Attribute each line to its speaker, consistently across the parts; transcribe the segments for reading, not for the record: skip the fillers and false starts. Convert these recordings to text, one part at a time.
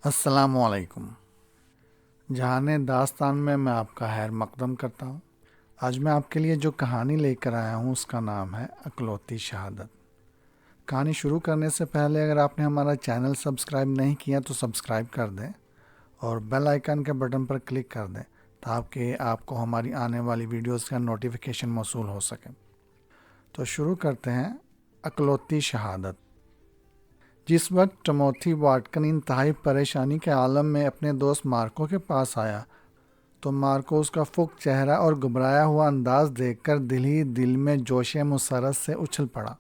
Speaker 1: السلام علیکم۔ جہان داستان میں آپ کا خیر مقدم کرتا ہوں۔ آج میں آپ کے لیے جو کہانی لے کر آیا ہوں اس کا نام ہے اکلوتی شہادت۔ کہانی شروع کرنے سے پہلے اگر آپ نے ہمارا چینل سبسکرائب نہیں کیا تو سبسکرائب کر دیں اور بیل آئیکن کے بٹن پر کلک کر دیں تاکہ آپ کو ہماری آنے والی ویڈیوز کا نوٹیفیکیشن موصول ہو سکے۔ تو شروع کرتے ہیں اکلوتی شہادت۔ جس وقت ٹموتھی واٹکن انتہائی پریشانی کے عالم میں اپنے دوست مارکو کے پاس آیا تو مارکو اس کا فک چہرہ اور گھبرایا ہوا انداز دیکھ کر دل ہی دل میں جوش مسرت سے اچھل پڑا،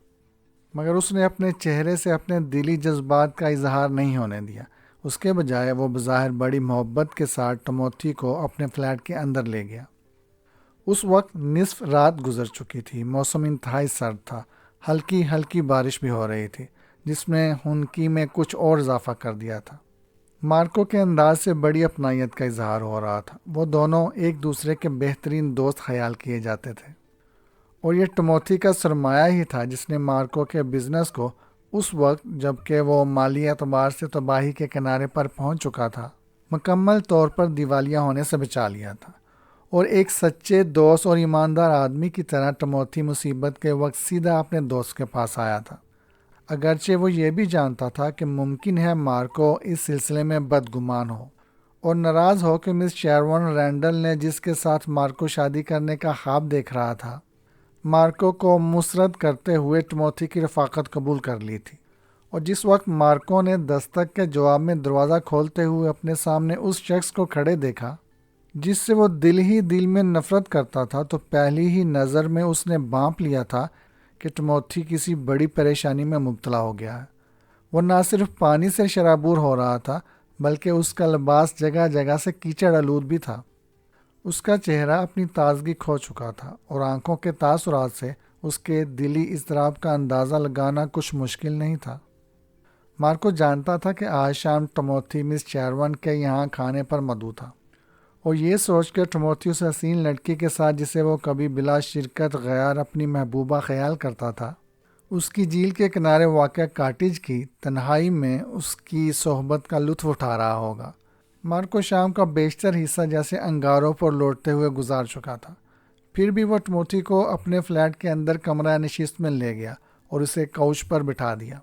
Speaker 1: مگر اس نے اپنے چہرے سے اپنے دلی جذبات کا اظہار نہیں ہونے دیا۔ اس کے بجائے وہ بظاہر بڑی محبت کے ساتھ ٹموتھی کو اپنے فلیٹ کے اندر لے گیا۔ اس وقت نصف رات گزر چکی تھی، موسم انتہائی سرد تھا، ہلکی ہلکی بارش بھی ہو رہی تھی جس نے خنکی میں کچھ اور اضافہ کر دیا تھا۔ مارکو کے انداز سے بڑی اپنائیت کا اظہار ہو رہا تھا، وہ دونوں ایک دوسرے کے بہترین دوست خیال کیے جاتے تھے، اور یہ ٹموتھی کا سرمایہ ہی تھا جس نے مارکو کے بزنس کو اس وقت جب کہ وہ مالی اعتبار سے تباہی کے کنارے پر پہنچ چکا تھا مکمل طور پر دیوالیہ ہونے سے بچا لیا تھا۔ اور ایک سچے دوست اور ایماندار آدمی کی طرح ٹموتھی مصیبت کے وقت سیدھا اپنے دوست کے پاس آیا تھا، اگرچہ وہ یہ بھی جانتا تھا کہ ممکن ہے مارکو اس سلسلے میں بدگمان ہو اور ناراض ہو کہ مس شیرون رینڈل نے جس کے ساتھ مارکو شادی کرنے کا خواب دیکھ رہا تھا مارکو کو مسرد کرتے ہوئے ٹموتھی کی رفاقت قبول کر لی تھی۔ اور جس وقت مارکو نے دستک کے جواب میں دروازہ کھولتے ہوئے اپنے سامنے اس شخص کو کھڑے دیکھا جس سے وہ دل ہی دل میں نفرت کرتا تھا تو پہلی ہی نظر میں اس نے بھانپ لیا تھا کہ ٹموتھی کسی بڑی پریشانی میں مبتلا ہو گیا ہے۔ وہ نہ صرف پانی سے شرابور ہو رہا تھا بلکہ اس کا لباس جگہ جگہ سے کیچڑ آلود بھی تھا۔ اس کا چہرہ اپنی تازگی کھو چکا تھا اور آنکھوں کے تاثرات سے اس کے دلی اضطراب کا اندازہ لگانا کچھ مشکل نہیں تھا۔ مارکو جانتا تھا کہ آج شام ٹموتھی مس شیرون کے یہاں کھانے پر مدعو تھا، اور یہ سوچ کر ٹموتھی اس حسین لڑکی کے ساتھ جسے وہ کبھی بلا شرکت غیر اپنی محبوبہ خیال کرتا تھا اس کی جھیل کے کنارے واقع کاٹیج کی تنہائی میں اس کی صحبت کا لطف اٹھا رہا ہوگا۔ مارکو شام کا بیشتر حصہ جیسے انگاروں پر لوٹتے ہوئے گزار چکا تھا، پھر بھی وہ ٹموتھی کو اپنے فلیٹ کے اندر کمرہ نشست میں لے گیا اور اسے کوچ پر بٹھا دیا۔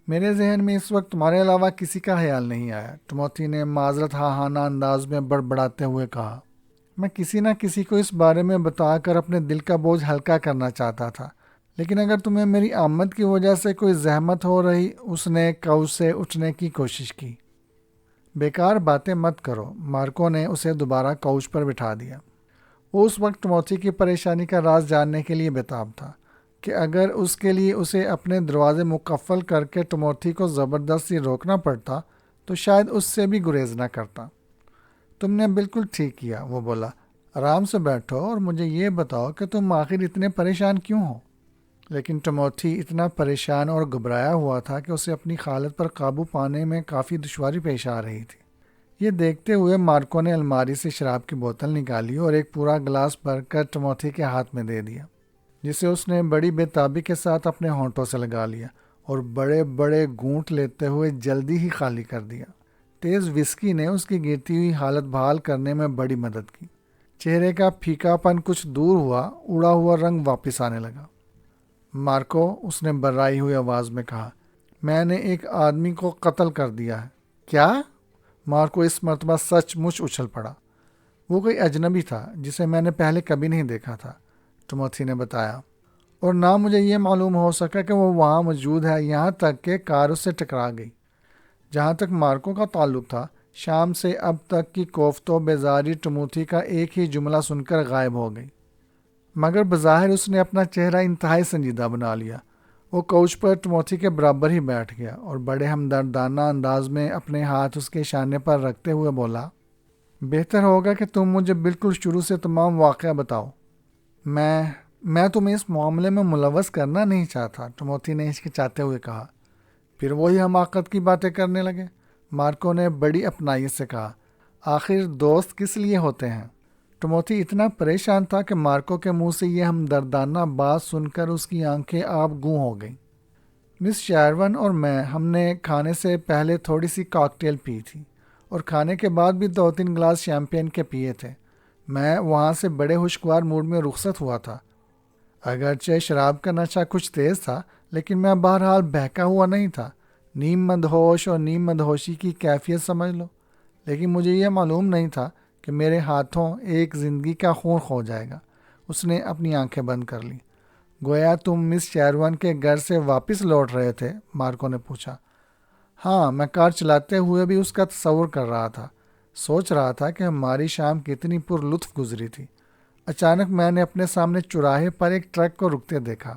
Speaker 1: میرے ذہن میں اس وقت تمہارے علاوہ کسی کا خیال نہیں آیا، ٹموتھی نے معذرت خواہانہ انداز میں بڑبڑاتے ہوئے کہا۔ میں کسی نہ کسی کو اس بارے میں بتا کر اپنے دل کا بوجھ ہلکا کرنا چاہتا تھا، لیکن اگر تمہیں میری آمد کی وجہ سے کوئی زحمت ہو رہی۔ اس نے کوچ سے اٹھنے کی کوشش کی۔ بیکار باتیں مت کرو، مارکو نے اسے دوبارہ کوچ پر بٹھا دیا۔ وہ اس وقت ٹموتھی کی پریشانی کا راز جاننے کے لیے بےتاب تھا کہ اگر اس کے لیے اسے اپنے دروازے مقفل کر کے ٹموتھی کو زبردستی روکنا پڑتا تو شاید اس سے بھی گریز نہ کرتا۔ تم نے بالکل ٹھیک کیا، وہ بولا۔ آرام سے بیٹھو اور مجھے یہ بتاؤ کہ تم آخر اتنے پریشان کیوں ہو؟ لیکن ٹموتھی اتنا پریشان اور گھبرایا ہوا تھا کہ اسے اپنی حالت پر قابو پانے میں کافی دشواری پیش آ رہی تھی۔ یہ دیکھتے ہوئے مارکو نے الماری سے شراب کی بوتل نکالی اور ایک پورا گلاس بھر کر ٹموتھی کے ہاتھ میں دے دیا، جسے اس نے بڑی بےتابی کے ساتھ اپنے ہونٹوں سے لگا لیا اور بڑے بڑے گھونٹ لیتے ہوئے جلدی ہی خالی کر دیا۔ تیز وسکی نے اس کی گرتی ہوئی حالت بحال کرنے میں بڑی مدد کی۔ چہرے کا پھیکا پن کچھ دور ہوا، اڑا ہوا رنگ واپس آنے لگا۔ مارکو، اس نے بررائی ہوئی آواز میں کہا، میں نے ایک آدمی کو قتل کر دیا ہے۔ کیا؟ مارکو اس مرتبہ سچ مچ اچھل پڑا۔ وہ کوئی اجنبی تھا جسے میں نے پہلے کبھی نہیں دیکھا تھا، ٹموتھی نے بتایا، اور نہ مجھے یہ معلوم ہو سکا کہ وہ وہاں موجود ہے، یہاں تک کہ کار اس سے ٹکرا گئی۔ جہاں تک مارکو کا تعلق تھا، شام سے اب تک کی کوفت و بیزاری ٹموتھی کا ایک ہی جملہ سن کر غائب ہو گئی، مگر بظاہر اس نے اپنا چہرہ انتہائی سنجیدہ بنا لیا۔ وہ کوچ پر ٹموتھی کے برابر ہی بیٹھ گیا اور بڑے ہمدردانہ انداز میں اپنے ہاتھ اس کے شانے پر رکھتے ہوئے بولا، بہتر ہوگا کہ تم مجھے بالکل شروع سے تمام واقعہ بتاؤ۔ میں تمہیں اس معاملے میں ملوث کرنا نہیں چاہتا، ٹموتھی نے ہچکچاتے ہوئے کہا۔ پھر وہی حماقت کی باتیں کرنے لگے، مارکو نے بڑی اپنائیت سے کہا۔ آخر دوست کس لیے ہوتے ہیں؟ ٹموتھی اتنا پریشان تھا کہ مارکو کے منہ سے یہ ہمدردانہ بات سن کر اس کی آنکھیں آب گوں ہو گئیں۔ مس شیرون اور میں، ہم نے کھانے سے پہلے تھوڑی سی کاکٹیل پی تھی اور کھانے کے بعد بھی 2-3 گلاس شیمپین کے پیے تھے۔ میں وہاں سے بڑے خوشگوار موڈ میں رخصت ہوا تھا۔ اگرچہ شراب کا نشہ کچھ تیز تھا، لیکن میں بہرحال بہکا ہوا نہیں تھا۔ نیم مدہوش اور نیم مدہوشی کی کیفیت سمجھ لو۔ لیکن مجھے یہ معلوم نہیں تھا کہ میرے ہاتھوں ایک زندگی کا خون کھو جائے گا۔ اس نے اپنی آنکھیں بند کر لی۔ گویا تم مس شیروان کے گھر سے واپس لوٹ رہے تھے؟ مارکو نے پوچھا۔ ہاں، میں کار چلاتے ہوئے بھی اس کا تصور کر رہا تھا۔ سوچ رہا تھا کہ ہماری شام کتنی پر لطف گزری تھی۔ اچانک میں نے اپنے سامنے چوراہے پر ایک ٹرک کو رکتے دیکھا۔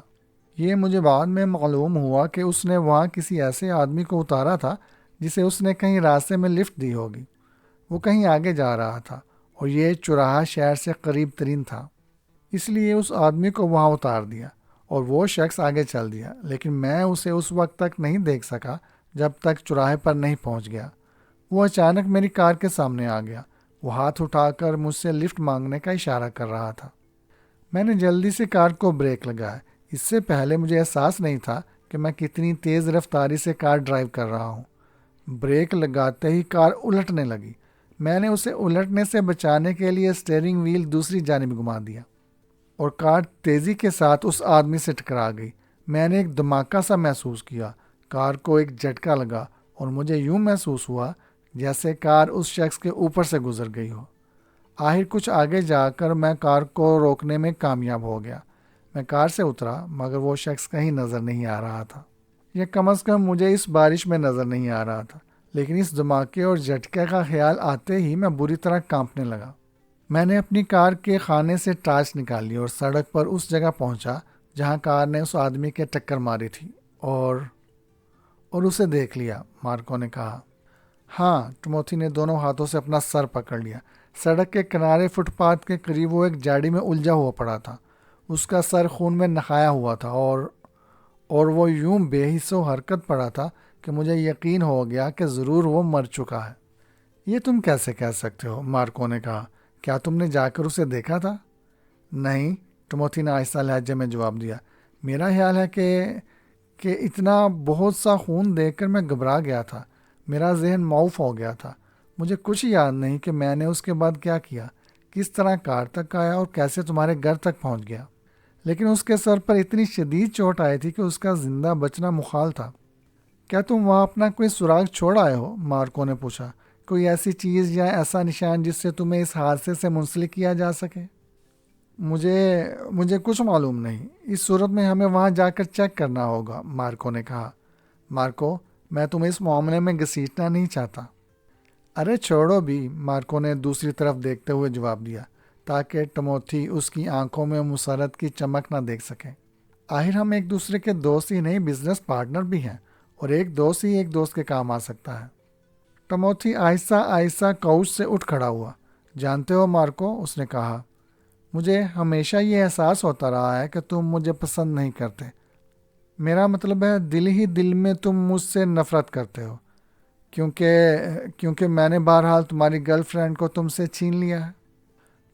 Speaker 1: یہ مجھے بعد میں معلوم ہوا کہ اس نے وہاں کسی ایسے آدمی کو اتارا تھا جسے اس نے کہیں راستے میں لفٹ دی ہوگی۔ وہ کہیں آگے جا رہا تھا اور یہ چوراہا شہر سے قریب ترین تھا، اس لیے اس آدمی کو وہاں اتار دیا اور وہ شخص آگے چل دیا۔ لیکن میں اسے اس وقت تک نہیں دیکھ سکا جب تک چوراہے پر نہیں پہنچ گیا۔ وہ اچانک میری کار کے سامنے آ گیا۔ وہ ہاتھ اٹھا کر مجھ سے لفٹ مانگنے کا اشارہ کر رہا تھا۔ میں نے جلدی سے کار کو بریک لگایا۔ اس سے پہلے مجھے احساس نہیں تھا کہ میں کتنی تیز رفتاری سے کار ڈرائیو کر رہا ہوں۔ بریک لگاتے ہی کار الٹنے لگی۔ میں نے اسے الٹنے سے بچانے کے لیے اسٹیئرنگ وہیل دوسری جانب گھما دیا اور کار تیزی کے ساتھ اس آدمی سے ٹکرا گئی۔ میں نے ایک دھماکہ سا محسوس کیا۔ کار کو ایک جھٹکا لگا اور مجھے یوں محسوس ہوا جیسے کار اس شخص کے اوپر سے گزر گئی ہو۔ آخر کچھ آگے جا کر میں کار کو روکنے میں کامیاب ہو گیا۔ میں کار سے اترا مگر وہ شخص کہیں نظر نہیں آ رہا تھا، یا کم از کم مجھے اس بارش میں نظر نہیں آ رہا تھا۔ لیکن اس دھماکے اور جھٹکے کا خیال آتے ہی میں بری طرح کانپنے لگا۔ میں نے اپنی کار کے خانے سے ٹارچ نکالی اور سڑک پر اس جگہ پہنچا جہاں کار نے اس آدمی کے ٹکر ماری تھی اور اسے دیکھ لیا، مارکو نے کہا۔ ہاں، ٹموتھی نے دونوں ہاتھوں سے اپنا سر پکڑ لیا۔ سڑک کے کنارے فٹ پاتھ کے قریب وہ ایک جاڑی میں الجھا ہوا پڑا تھا۔ اس کا سر خون میں نہایا ہوا تھا اور وہ یوں بے حس و حرکت پڑا تھا کہ مجھے یقین ہو گیا کہ ضرور وہ مر چکا ہے۔ یہ تم کیسے کہہ سکتے ہو؟ مارکو نے کہا۔ کیا تم نے جا کر اسے دیکھا تھا؟ نہیں، ٹموتھی نے آہستہ لہجے میں جواب دیا۔ میرا خیال ہے کہ اتنا بہت سا خون دیکھ کر میں گھبرا گیا تھا۔ میرا ذہن معاف ہو گیا تھا۔ مجھے کچھ یاد نہیں کہ میں نے اس کے بعد کیا کیا، کس طرح کار تک آیا اور کیسے تمہارے گھر تک پہنچ گیا۔ لیکن اس کے سر پر اتنی شدید چوٹ آئی تھی کہ اس کا زندہ بچنا محال تھا۔ کیا تم وہاں اپنا کوئی سراغ چھوڑ آئے ہو؟ مارکو نے پوچھا۔ کوئی ایسی چیز یا ایسا نشان جس سے تمہیں اس حادثے سے منسلک کیا جا سکے؟ مجھے کچھ معلوم نہیں۔ اس صورت میں ہمیں وہاں جا کر چیک کرنا ہوگا، مارکو نے کہا۔ مارکو، میں تمہیں اس معاملے میں گھسیٹنا نہیں چاہتا۔ ارے چھوڑو بھی، مارکو نے دوسری طرف دیکھتے ہوئے جواب دیا تاکہ ٹموتھی اس کی آنکھوں میں مسرت کی چمک نہ دیکھ سکے۔ آخر ہم ایک دوسرے کے دوست ہی نہیں، بزنس پارٹنر بھی ہیں، اور ایک دوست ہی ایک دوست کے کام آ سکتا ہے۔ ٹموتھی آہستہ آہستہ کوچ سے اٹھ کھڑا ہوا۔ جانتے ہو مارکو، اس نے کہا، مجھے ہمیشہ یہ احساس ہوتا رہا ہے کہ تم مجھے پسند نہیں کرتے۔ میرا مطلب ہے دل ہی دل میں تم مجھ سے نفرت کرتے ہو، کیونکہ میں نے بہرحال تمہاری گرل فرینڈ کو تم سے چھین لیا ہے۔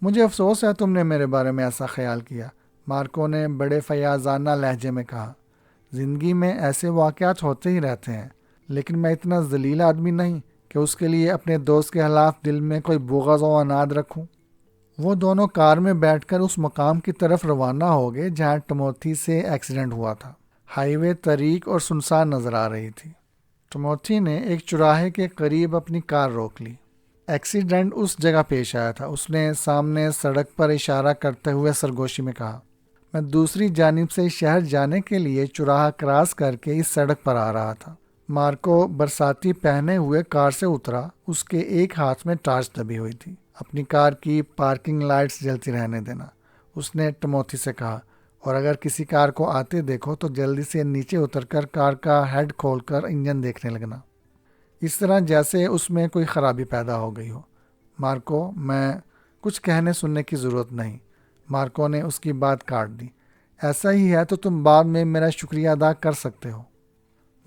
Speaker 1: مجھے افسوس ہے تم نے میرے بارے میں ایسا خیال کیا، مارکو نے بڑے فیاضانہ لہجے میں کہا۔ زندگی میں ایسے واقعات ہوتے ہی رہتے ہیں، لیکن میں اتنا ذلیل آدمی نہیں کہ اس کے لیے اپنے دوست کے خلاف دل میں کوئی بغض و عناد رکھوں۔ وہ دونوں کار میں بیٹھ کر اس مقام کی طرف روانہ ہو گئے جہاں ٹموتھی سے ایکسیڈنٹ ہوا تھا۔ ہائی وے طریق اور سنسان نظر آ رہی تھی۔ ٹموتھی نے ایک چوراہے کے قریب اپنی کار روک لی۔ ایکسیڈنٹ اس جگہ پیش آیا تھا، اس نے سامنے سڑک پر اشارہ کرتے ہوئے سرگوشی میں کہا۔ میں دوسری جانب سے شہر جانے کے لیے چوراہا کراس کر کے اس سڑک پر آ رہا تھا۔ مارکو برساتی پہنے ہوئے کار سے اترا۔ اس کے ایک ہاتھ میں ٹارچ دبی ہوئی تھی۔ اپنی کار کی پارکنگ لائٹس جلتی رہنے دینا، اس نے ٹموتھی سے کہا، اور اگر کسی کار کو آتے دیکھو تو جلدی سے نیچے اتر کر کار کا ہیڈ کھول کر انجن دیکھنے لگنا، اس طرح جیسے اس میں کوئی خرابی پیدا ہو گئی ہو۔ مارکو، میں کچھ کہنے سننے کی ضرورت نہیں، مارکو نے اس کی بات کاٹ دی۔ ایسا ہی ہے تو تم بعد میں میرا شکریہ ادا کر سکتے ہو۔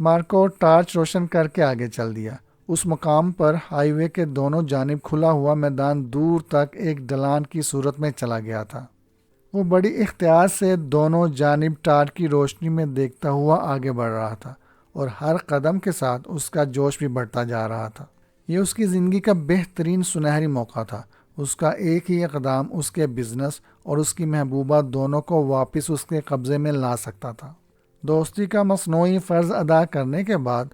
Speaker 1: مارکو ٹارچ روشن کر کے آگے چل دیا۔ اس مقام پر ہائی وے کے دونوں جانب کھلا ہوا میدان دور تک ایک ڈھلان کی صورت میں چلا گیا تھا۔ وہ بڑی احتیاط سے دونوں جانب ٹارچ کی روشنی میں دیکھتا ہوا آگے بڑھ رہا تھا، اور ہر قدم کے ساتھ اس کا جوش بھی بڑھتا جا رہا تھا۔ یہ اس کی زندگی کا بہترین سنہری موقع تھا۔ اس کا ایک ہی اقدام اس کے بزنس اور اس کی محبوبہ دونوں کو واپس اس کے قبضے میں لا سکتا تھا۔ دوستی کا مصنوعی فرض ادا کرنے کے بعد،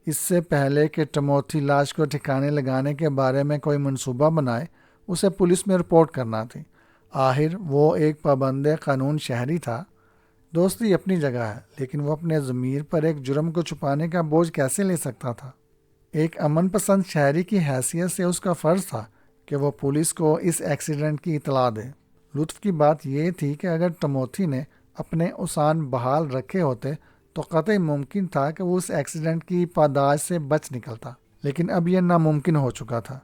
Speaker 1: اس سے پہلے کہ ٹموتھی لاش کو ٹھکانے لگانے کے بارے میں کوئی منصوبہ بنائے، اسے پولیس میں رپورٹ کرنا تھی۔ آخر وہ ایک پابند قانون شہری تھا۔ دوستی اپنی جگہ ہے، لیکن وہ اپنے ضمیر پر ایک جرم کو چھپانے کا بوجھ کیسے لے سکتا تھا؟ ایک امن پسند شہری کی حیثیت سے اس کا فرض تھا کہ وہ پولیس کو اس ایکسیڈنٹ کی اطلاع دے۔ لطف کی بات یہ تھی کہ اگر ٹموتھی نے اپنے اوسان بحال رکھے ہوتے تو قطعی ممکن تھا کہ وہ اس ایکسیڈنٹ کی پاداش سے بچ نکلتا، لیکن اب یہ ناممکن ہو چکا تھا۔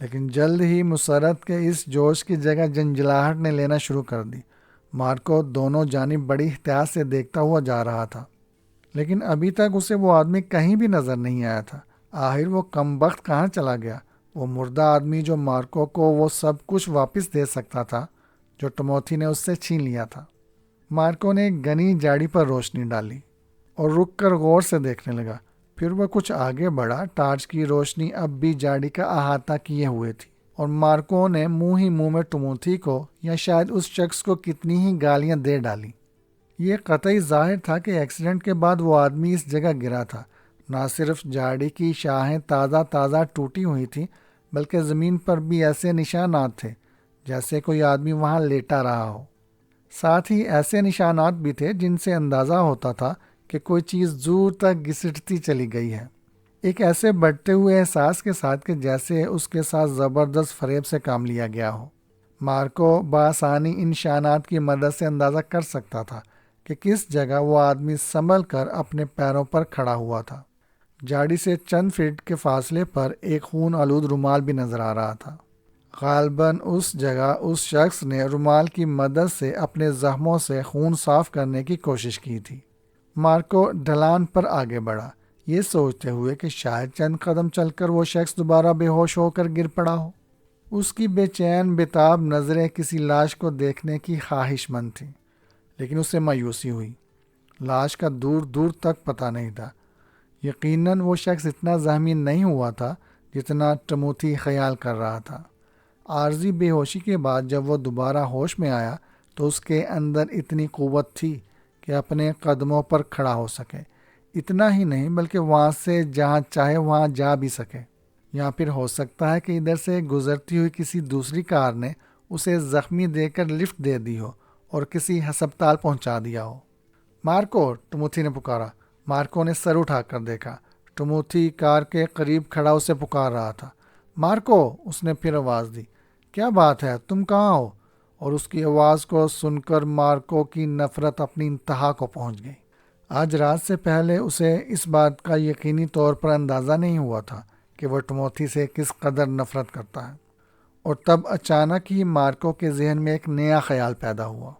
Speaker 1: لیکن جلد ہی مسرت کے اس جوش کی جگہ جنجلاہٹ نے لینا شروع کر دی۔ مارکو دونوں جانب بڑی احتیاط سے دیکھتا ہوا جا رہا تھا، لیکن ابھی تک اسے وہ آدمی کہیں بھی نظر نہیں آیا تھا۔ آخر وہ کم بخت کہاں چلا گیا؟ وہ مردہ آدمی جو مارکو کو وہ سب کچھ واپس دے سکتا تھا جو ٹموتھی نے اس سے چھین لیا تھا۔ مارکو نے ایک گھنی جاڑی پر روشنی ڈالی اور رک کر غور سے دیکھنے لگا۔ پھر وہ کچھ آگے بڑھا۔ ٹارچ کی روشنی اب بھی جاڑی کا احاطہ کیے ہوئے تھی، اور مارکو نے منہ ہی منہ میں ٹموتھی کو یا شاید اس شخص کو کتنی ہی گالیاں دے ڈالی۔ یہ قطعی ظاہر تھا کہ ایکسیڈنٹ کے بعد وہ آدمی اس جگہ گرا تھا۔ نہ صرف جاڑی کی شاخیں تازہ ٹوٹی ہوئی تھیں، بلکہ زمین پر بھی ایسے نشانات تھے جیسے کوئی آدمی وہاں لیٹا رہا ہو۔ ساتھ ہی ایسے نشانات بھی تھے جن سے اندازہ ہوتا تھا کہ کوئی چیز دور تک گھسٹتی چلی گئی ہے، ایک ایسے بڑھتے ہوئے احساس کے ساتھ کہ جیسے اس کے ساتھ زبردست فریب سے کام لیا گیا ہو۔ مارکو بآسانی ان نشانات کی مدد سے اندازہ کر سکتا تھا کہ کس جگہ وہ آدمی سنبھل کر اپنے پیروں پر کھڑا ہوا تھا۔ جاڑی سے چند فٹ کے فاصلے پر ایک خون آلود رومال بھی نظر آ رہا تھا۔ غالباً اس جگہ اس شخص نے رومال کی مدد سے اپنے زخموں سے خون صاف کرنے کی کوشش کی تھی۔ مارکو ڈھلان پر آگے بڑھا، یہ سوچتے ہوئے کہ شاید چند قدم چل کر وہ شخص دوبارہ بے ہوش ہو کر گر پڑا ہو۔ اس کی بے چین بےتاب نظریں کسی لاش کو دیکھنے کی خواہش مند تھیں، لیکن اسے مایوسی ہوئی۔ لاش کا دور دور تک پتہ نہیں تھا۔ یقیناً وہ شخص اتنا زخمی نہیں ہوا تھا جتنا ٹموتھی خیال کر رہا تھا۔ عارضی بے ہوشی کے بعد جب وہ دوبارہ ہوش میں آیا تو اس کے اندر اتنی قوت تھی کہ اپنے قدموں پر کھڑا ہو سکے۔ اتنا ہی نہیں بلکہ وہاں سے جہاں چاہے وہاں جا بھی سکے، یا پھر ہو سکتا ہے کہ ادھر سے گزرتی ہوئی کسی دوسری کار نے اسے زخمی دے کر لفٹ دے دی ہو اور کسی ہسپتال پہنچا دیا ہو۔ مارکو، ٹموتھی نے پکارا۔ مارکو نے سر اٹھا کر دیکھا۔ ٹموتھی کار کے قریب کھڑا اسے پکار رہا تھا۔ مارکو، اس نے پھر آواز دی۔ کیا بات ہے، تم کہاں ہو؟ اور اس کی آواز کو سن کر مارکو کی نفرت اپنی انتہا کو پہنچ گئی۔ آج رات سے پہلے اسے اس بات کا یقینی طور پر اندازہ نہیں ہوا تھا کہ وہ ٹموتھی سے کس قدر نفرت کرتا ہے، اور تب اچانک ہی مارکو کے ذہن میں ایک نیا خیال پیدا ہوا۔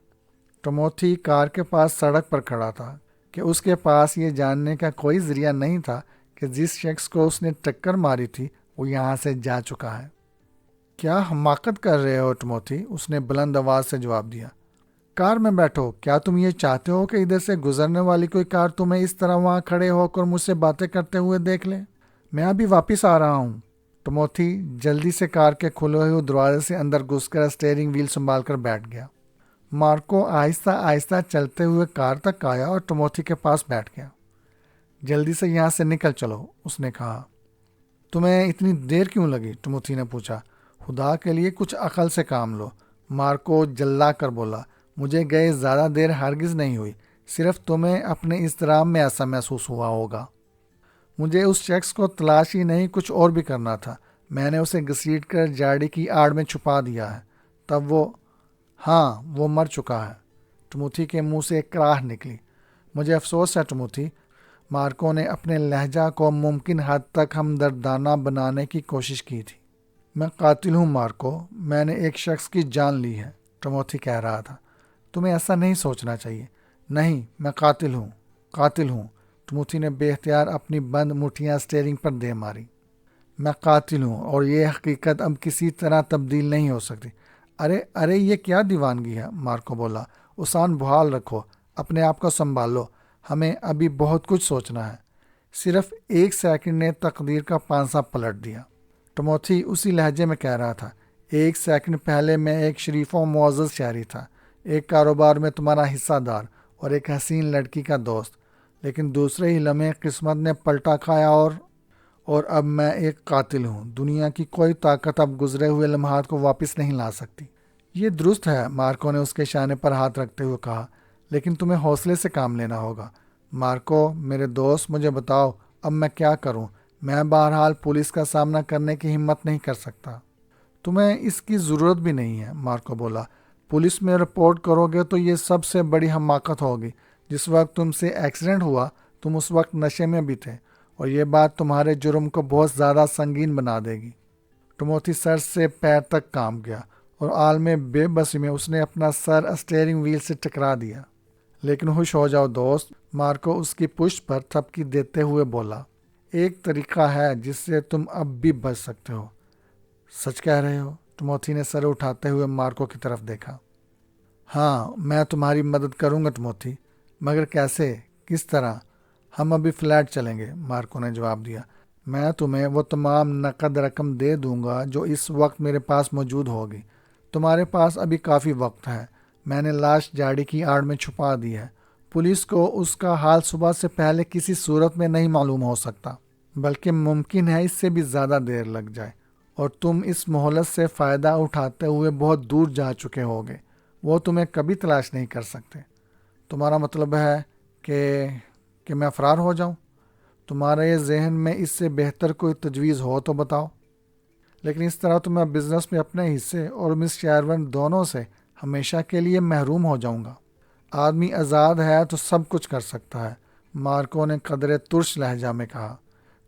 Speaker 1: ٹموتھی کار کے پاس سڑک پر کھڑا تھا کہ اس کے پاس یہ جاننے کا کوئی ذریعہ نہیں تھا کہ جس شخص کو اس نے ٹکر ماری تھی وہ یہاں سے جا چکا ہے۔ کیا حماقت کر رہے ہو ٹموتھی، اس نے بلند آواز سے جواب دیا۔ کار میں بیٹھو۔ کیا تم یہ چاہتے ہو کہ ادھر سے گزرنے والی کوئی کار تمہیں اس طرح وہاں کھڑے ہو کر مجھ سے باتیں کرتے ہوئے دیکھ لے؟ میں ابھی واپس آ رہا ہوں۔ ٹموتھی جلدی سے کار کے کھلے ہوئے دروازے سے اندر گھس کر اسٹیئرنگ وہیل سنبھال کر بیٹھ گیا۔ مارکو آہستہ آہستہ چلتے ہوئے کار تک آیا اور ٹموتھی کے پاس بیٹھ گیا۔ جلدی سے یہاں سے نکل چلو، اس نے کہا۔ تمہیں اتنی دیر کیوں لگی؟ ٹموتھی نے پوچھا۔ خدا کے لیے کچھ عقل سے کام لو، مارکو جلا کر بولا۔ مجھے گئے زیادہ دیر ہرگز نہیں ہوئی، صرف تمہیں اپنے اضطراب میں ایسا محسوس ہوا ہوگا۔ مجھے اس شخص کو تلاش ہی نہیں، کچھ اور بھی کرنا تھا۔ میں نے اسے گھسیٹ کر جاڑی کی آڑ میں چھپا دیا ہے۔ تب وہ مر چکا ہے۔ ٹموتھی کے منہ سے ایک کراہ نکلی۔ مجھے افسوس ہے ٹموتھی، مارکو نے اپنے لہجہ کو ممکن حد تک ہمدردانہ بنانے کی کوشش کی تھی۔ میں قاتل ہوں مارکو، میں نے ایک شخص کی جان لی ہے، ٹموتھی کہہ رہا تھا۔ تمہیں ایسا نہیں سوچنا چاہیے۔ نہیں، میں قاتل ہوں۔ ٹموتھی نے بے اختیار اپنی بند مٹھیاں اسٹیئرنگ پر دے ماری۔ میں قاتل ہوں، اور یہ حقیقت اب کسی طرح تبدیل نہیں ہو سکتی۔ ارے یہ کیا دیوانگی ہے، مارکو بولا۔ اسان بحال رکھو، اپنے آپ کو سنبھالو، ہمیں ابھی بہت کچھ سوچنا ہے۔ صرف 1 سیکنڈ نے تقدیر کا پانسا پلٹ دیا۔ ٹموتھی اسی لہجے میں کہہ رہا تھا، 1 سیکنڈ پہلے میں ایک شریف و معزز شہری تھا، ایک کاروبار میں تمہارا حصہ دار اور ایک حسین لڑکی کا دوست، لیکن دوسرے ہی لمحے قسمت نے پلٹا کھایا اور اب میں ایک قاتل ہوں۔ دنیا کی کوئی طاقت اب گزرے ہوئے لمحات کو واپس نہیں لا سکتی۔ یہ درست ہے، مارکو نے اس کے شانے پر ہاتھ رکھتے ہوئے کہا، لیکن تمہیں حوصلے سے کام لینا ہوگا۔ مارکو میرے دوست، مجھے بتاؤ اب میں کیا کروں؟ میں بہرحال پولیس کا سامنا کرنے کی ہمت نہیں کر سکتا۔ تمہیں اس کی ضرورت بھی نہیں ہے، مارکو بولا۔ پولیس میں رپورٹ کرو گے تو یہ سب سے بڑی حماقت ہوگی۔ جس وقت تم سے ایکسیڈنٹ ہوا تم اس وقت نشے میں بھی تھے، اور یہ بات تمہارے جرم کو بہت زیادہ سنگین بنا دے گی۔ ٹموتھی سر سے پیر تک کانپ گیا اور عالم بے بسی میں اس نے اپنا سر اسٹیئرنگ وہیل سے ٹکرا دیا۔ لیکن ہوش ہو جاؤ دوست، مارکو اس کی پشت پر تھپکی دیتے ہوئے بولا۔ ایک طریقہ ہے جس سے تم اب بھی بچ سکتے ہو۔ سچ کہہ رہے ہو؟ ٹموتھی نے سر اٹھاتے ہوئے مارکو کی طرف دیکھا۔ ہاں، میں تمہاری مدد کروں گا ٹموتھی، مگر کیسے؟ کس طرح؟ ہم ابھی فلیٹ چلیں گے، مارکو نے جواب دیا۔ میں تمہیں وہ تمام نقد رقم دے دوں گا جو اس وقت میرے پاس موجود ہوگی۔ تمہارے پاس ابھی کافی وقت ہے۔ میں نے لاش جاڑی کی آڑ میں چھپا دی ہے۔ پولیس کو اس کا حال صبح سے پہلے کسی صورت میں نہیں معلوم ہو سکتا، بلکہ ممکن ہے اس سے بھی زیادہ دیر لگ جائے، اور تم اس مہلت سے فائدہ اٹھاتے ہوئے بہت دور جا چکے ہوگے۔ وہ تمہیں کبھی تلاش نہیں کر سکتے۔ تمہارا مطلب ہے کہ میں فرار ہو جاؤں؟ تمہارے ذہن میں اس سے بہتر کوئی تجویز ہو تو بتاؤ۔ لیکن اس طرح تو میں بزنس میں اپنے حصے اور مس شیرون دونوں سے ہمیشہ کے لیے محروم ہو جاؤں گا۔ آدمی آزاد ہے تو سب کچھ کر سکتا ہے، مارکو نے قدرے ترش لہجہ میں کہا۔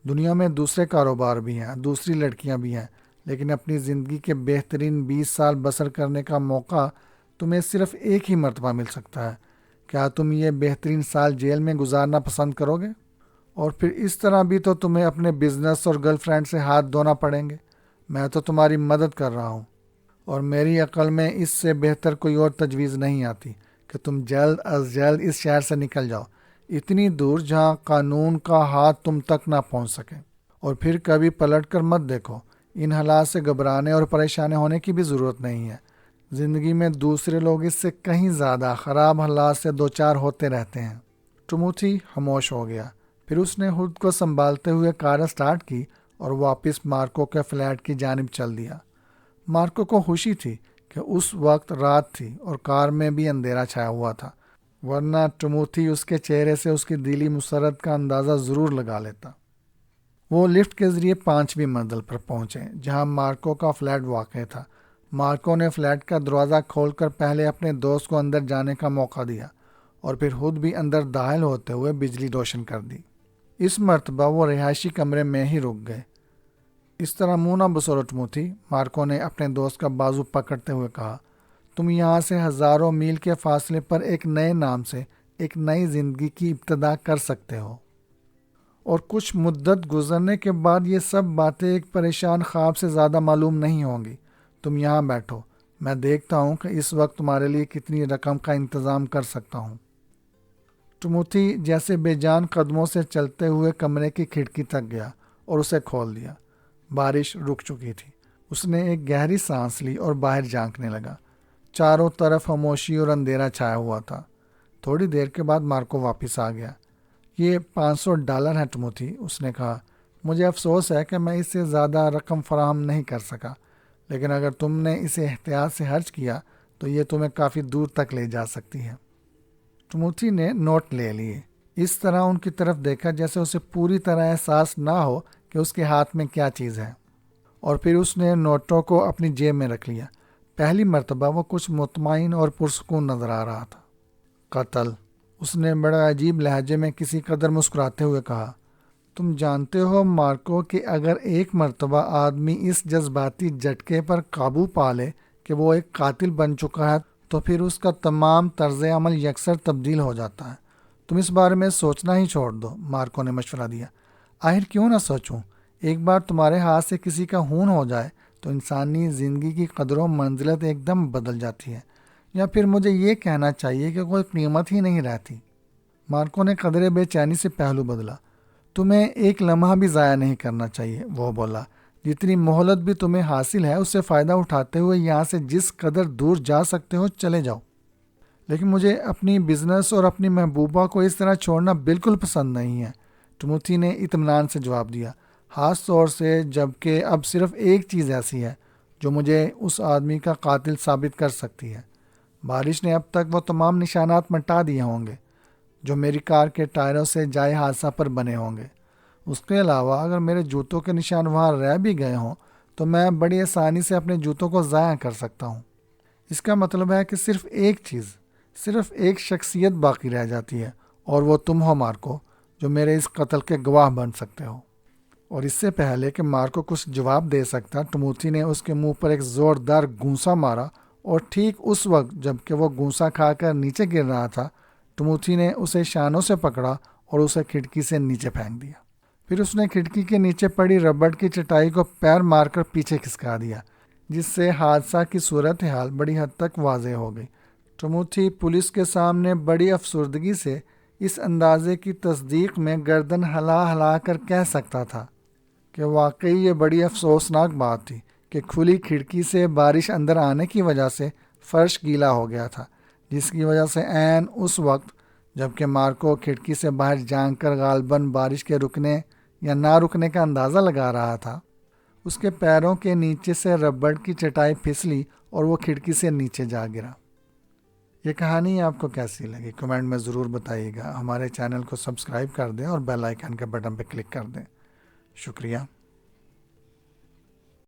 Speaker 1: دنیا میں دوسرے کاروبار بھی ہیں، دوسری لڑکیاں بھی ہیں، لیکن اپنی زندگی کے بہترین 20 سال بسر کرنے کا موقع تمہیں صرف ایک ہی مرتبہ مل سکتا ہے۔ کیا تم یہ بہترین سال جیل میں گزارنا پسند کرو گے؟ اور پھر اس طرح بھی تو تمہیں اپنے بزنس اور گرل فرینڈ سے ہاتھ دھونا پڑیں گے۔ میں تو تمہاری مدد کر رہا ہوں، اور میری عقل میں اس سے بہتر کوئی اور تجویز نہیں آتی کہ تم جلد از جلد اس شہر سے نکل جاؤ، اتنی دور جہاں قانون کا ہاتھ تم تک نہ پہنچ سکے۔ اور پھر کبھی پلٹ کر مت دیکھو۔ ان حالات سے گھبرانے اور پریشان ہونے کی بھی ضرورت نہیں ہے۔ زندگی میں دوسرے لوگ اس سے کہیں زیادہ خراب حالات سے دوچار ہوتے رہتے ہیں۔ ٹموتھی خاموش ہو گیا، پھر اس نے خود کو سنبھالتے ہوئے کار سٹارٹ کی اور واپس مارکو کے فلیٹ کی جانب چل دیا۔ مارکو کو خوشی تھی کہ اس وقت رات تھی اور کار میں بھی اندھیرا چھایا ہوا تھا، ورنہ ٹموتھی اس کے چہرے سے اس کی دلی مسرت کا اندازہ ضرور لگا لیتا۔ وہ لفٹ کے ذریعے 5ویں منزل پر پہنچے جہاں مارکو کا فلیٹ واقع تھا۔ مارکو نے فلیٹ کا دروازہ کھول کر پہلے اپنے دوست کو اندر جانے کا موقع دیا اور پھر خود بھی اندر داخل ہوتے ہوئے بجلی روشن کر دی۔ اس مرتبہ وہ رہائشی کمرے میں ہی رک گئے۔ اس طرح منہ نہ بسورو ٹموتھی، مارکو نے اپنے دوست کا بازو پکڑتے ہوئے کہا۔ تم یہاں سے ہزاروں میل کے فاصلے پر ایک نئے نام سے ایک نئی زندگی کی ابتدا کر سکتے ہو، اور کچھ مدت گزرنے کے بعد یہ سب باتیں ایک پریشان خواب سے زیادہ معلوم نہیں ہوں گی۔ تم یہاں بیٹھو، میں دیکھتا ہوں کہ اس وقت تمہارے لیے کتنی رقم کا انتظام کر سکتا ہوں۔ ٹموتھی جیسے بے جان قدموں سے چلتے ہوئے کمرے کی کھڑکی تک گیا اور اسے کھول دیا۔ بارش رک چکی تھی۔ اس نے ایک گہری سانس لی اور باہر جھانکنے لگا۔ چاروں طرف خاموشی اور اندھیرا چھایا ہوا تھا۔ تھوڑی دیر کے بعد مارکو واپس آ گیا۔ یہ $500 ہے ٹموتھی، اس نے کہا۔ مجھے افسوس ہے کہ میں اس سے زیادہ رقم فراہم نہیں کر سکا، لیکن اگر تم نے اسے احتیاط سے خرچ کیا تو یہ تمہیں کافی دور تک لے جا سکتی ہے۔ ٹموتھی نے نوٹ لے لیے، اس طرح ان کی طرف دیکھا جیسے اسے پوری طرح احساس نہ ہو کہ اس کے ہاتھ میں کیا چیز ہے، اور پھر اس نے نوٹوں کو اپنی جیب میں رکھ لیا۔ پہلی مرتبہ وہ کچھ مطمئن اور پرسکون نظر آ رہا تھا۔ قتل، اس نے بڑا عجیب لہجے میں کسی قدر مسکراتے ہوئے کہا۔ تم جانتے ہو مارکو کہ اگر ایک مرتبہ آدمی اس جذباتی جھٹکے پر قابو پا لے کہ وہ ایک قاتل بن چکا ہے تو پھر اس کا تمام طرز عمل یکسر تبدیل ہو جاتا ہے۔ تم اس بارے میں سوچنا ہی چھوڑ دو، مارکو نے مشورہ دیا۔ آخر کیوں نہ سوچوں؟ ایک بار تمہارے ہاتھ سے کسی کا خون ہو جائے تو انسانی زندگی کی قدر و منزلت ایک دم بدل جاتی ہے، یا پھر مجھے یہ کہنا چاہیے کہ کوئی قیمت ہی نہیں رہتی۔ مارکو نے قدرے بے چینی سے پہلو بدلا۔ تمہیں ایک لمحہ بھی ضائع نہیں کرنا چاہیے، وہ بولا۔ جتنی مہلت بھی تمہیں حاصل ہے اس سے فائدہ اٹھاتے ہوئے یہاں سے جس قدر دور جا سکتے ہو چلے جاؤ، لیکن مجھے اپنی بزنس اور اپنی محبوبہ کو اس طرح چھوڑنا بالکل پسند نہیں ہے، ٹموتھی نے اطمینان سے جواب دیا، خاص طور سے جب کہ اب صرف ایک چیز ایسی ہے جو مجھے اس آدمی کا قاتل ثابت کر سکتی ہے۔ بارش نے اب تک وہ تمام نشانات مٹا دیے ہوں گے جو میری کار کے ٹائروں سے جائے حادثہ پر بنے ہوں گے۔ اس کے علاوہ اگر میرے جوتوں کے نشان وہاں رہ بھی گئے ہوں تو میں بڑی آسانی سے اپنے جوتوں کو ضائع کر سکتا ہوں۔ اس کا مطلب ہے کہ صرف ایک چیز، صرف ایک شخصیت باقی رہ جاتی ہے، اور وہ تم ہو مارکو، جو میرے اس قتل کے گواہ بن سکتے ہو۔ اور اس سے پہلے کہ مارکو کچھ جواب دے سکتا، ٹموتھی نے اس کے منہ پر ایک زوردار گونسا مارا، اور ٹھیک اس وقت جب کہ وہ گونسا کھا کر نیچے گر رہا تھا، ٹموتھی نے اسے شانوں سے پکڑا اور اسے کھڑکی سے نیچے پھینک دیا۔ پھر اس نے کھڑکی کے نیچے پڑی ربڑ کی چٹائی کو پیر مار کر پیچھے کھسکا دیا، جس سے حادثہ کی صورتحال بڑی حد تک واضح ہو گئی۔ ٹموتھی پولیس کے سامنے بڑی افسردگی سے اس اندازے کی تصدیق میں گردن ہلا ہلا کر کہہ سکتا تھا کہ واقعی یہ بڑی افسوسناک بات تھی کہ کھلی کھڑکی سے بارش اندر آنے کی وجہ سے فرش گیلا ہو گیا تھا، جس کی وجہ سے عین اس وقت جب کہ مارکو کھڑکی سے باہر جھانک کر غالباً بارش کے رکنے یا نہ رکنے کا اندازہ لگا رہا تھا، اس کے پیروں کے نیچے سے ربڑ کی چٹائی پھسلی اور وہ کھڑکی سے نیچے جا گرا۔ یہ کہانی آپ کو کیسی لگی کمنٹ میں ضرور بتائیے گا۔ ہمارے چینل کو سبسکرائب کر دیں اور بیل آئیکن کے بٹن پہ کلک کر دیں۔ شکریہ۔